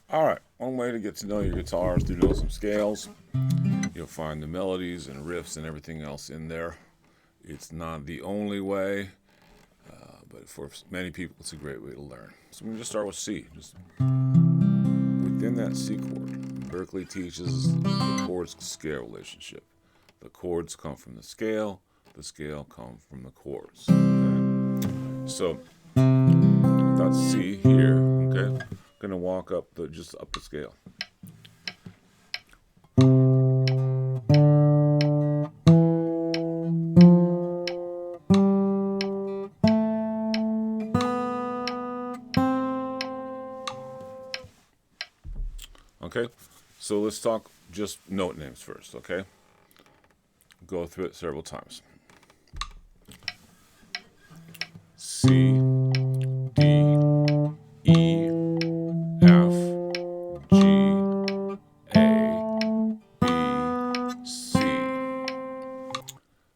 All right, one way to get to know your guitar is to know some scales. You'll find the melodies and riffs and everything else in there. It's not the only way, but for many people, it's a great way to learn. So we're going to just start with C. Just within that C chord, Berkeley teaches the chords scale relationship. The chords come from the scale comes from the chords. Okay? So that's C here. Okay, I'm gonna walk up just up the scale. Okay, so let's talk just note names first. Okay, go through it several times. C, D, E, F, G, A, B, C.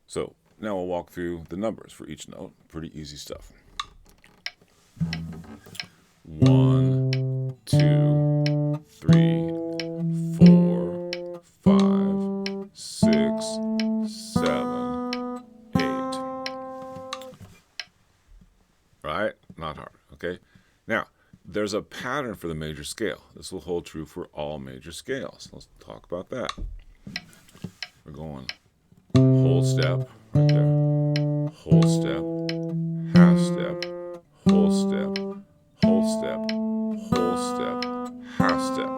So now we'll walk through the numbers for each note. Pretty easy stuff. 1, 2, 3, 4, 5, 6, 7, 8. Right? Not hard. Okay? Now, there's a pattern for the major scale. This will hold true for all major scales. Let's talk about that. We're going whole step right there. Whole step, half step, whole step, whole step, whole step, half step.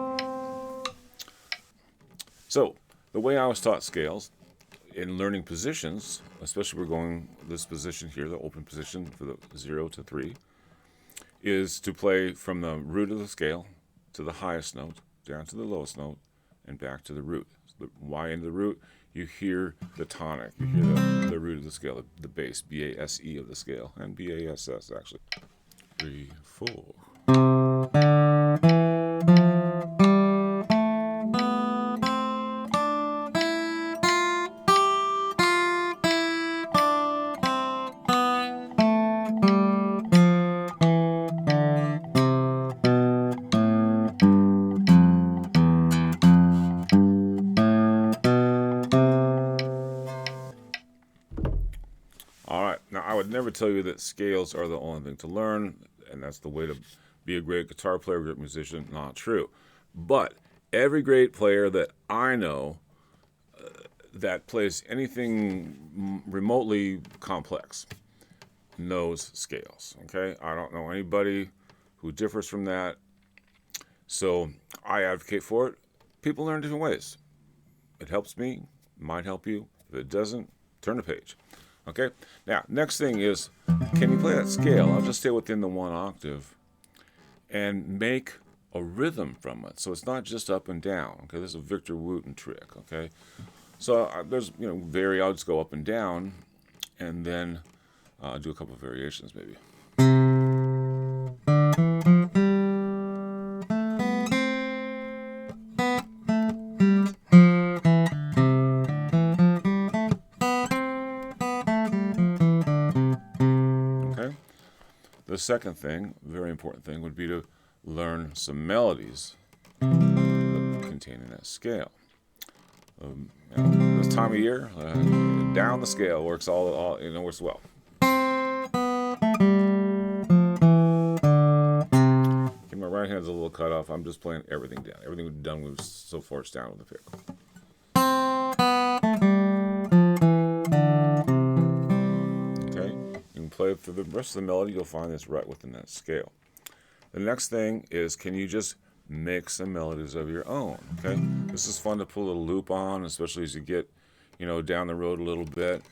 So, the way I was taught scales in learning positions, especially we're going this position here, the open position for the 0 to 3, is to play from the root of the scale to the highest note, down to the lowest note, and back to the root. So why into the root? You hear the tonic, you hear the root of the scale, the bass, B-A-S-E of the scale, and B-A-S-S actually. 3, 4. All right. Now, I would never tell you that scales are the only thing to learn, and that's the way to be a great guitar player, great musician. Not true. But every great player that I know that plays anything remotely complex knows scales. Okay? I don't know anybody who differs from that. So I advocate for it. People learn different ways. It helps me, might help you. If it doesn't, turn the page. Okay? Now, next thing is, can you play that scale? I'll just stay within the one octave and make a rhythm from it. So it's not just up and down. Okay? This is a Victor Wooten trick. Okay? So there's, I'll just go up and down and then do a couple of variations maybe. Okay? The second thing, very important thing, would be to learn some melodies containing that scale. This time of year, down the scale works works well. Okay, my right hand's a little cut off. I'm just playing everything down. Everything we've done was so far it's down with the pick. Okay, you can play through the rest of the melody. You'll find it's right within that scale. The next thing is, can you just make some melodies of your own? Okay, this is fun to put a little loop on, especially as you get, down the road a little bit.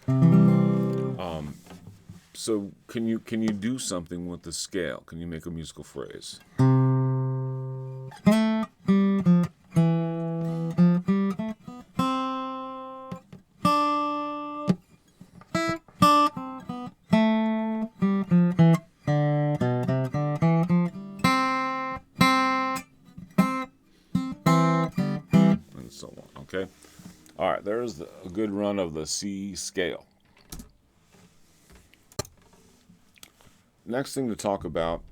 So can you do something with the scale? Can you make a musical phrase? And so on. Okay. All right. There's a good run of the C scale. Next thing to talk about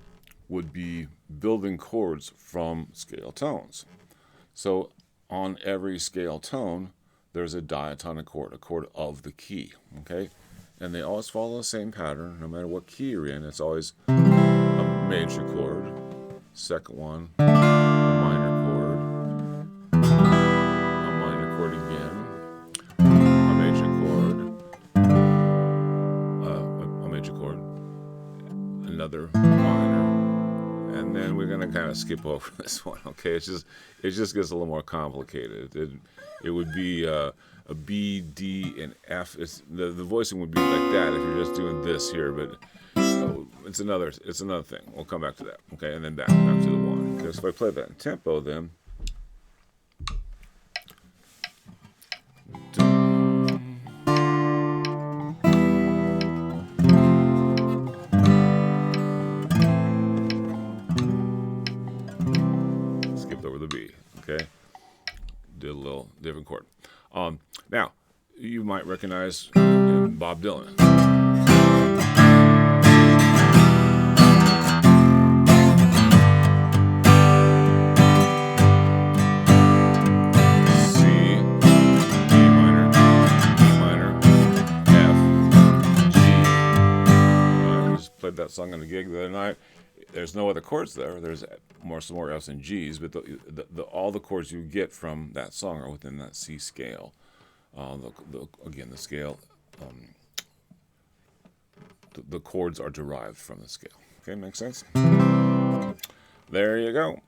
would be building chords from scale tones. So on every scale tone, there's a diatonic chord, a chord of the key, okay? And they always follow the same pattern, no matter what key you're in. It's always a major chord, second one, a minor chord, a minor chord again, a major chord, a major chord, another minor, and then we're going to kind of skip over this one, okay? It just gets a little more complicated. It would be a B, D, and F. The voicing would be like that if you're just doing this here, but it's another thing. We'll come back to that, okay? And then back to the one. Okay, so if I play that in tempo, then skipped over the B, okay? Did a little different chord. Now, you might recognize Bob Dylan. C, D minor, E minor, F, G. I just played that song on a gig the other night. There's no other chords there. There's some more F's and G's, but all the chords you get from that song are within that C scale. Again, the scale, the chords are derived from the scale. Okay, makes sense? There you go.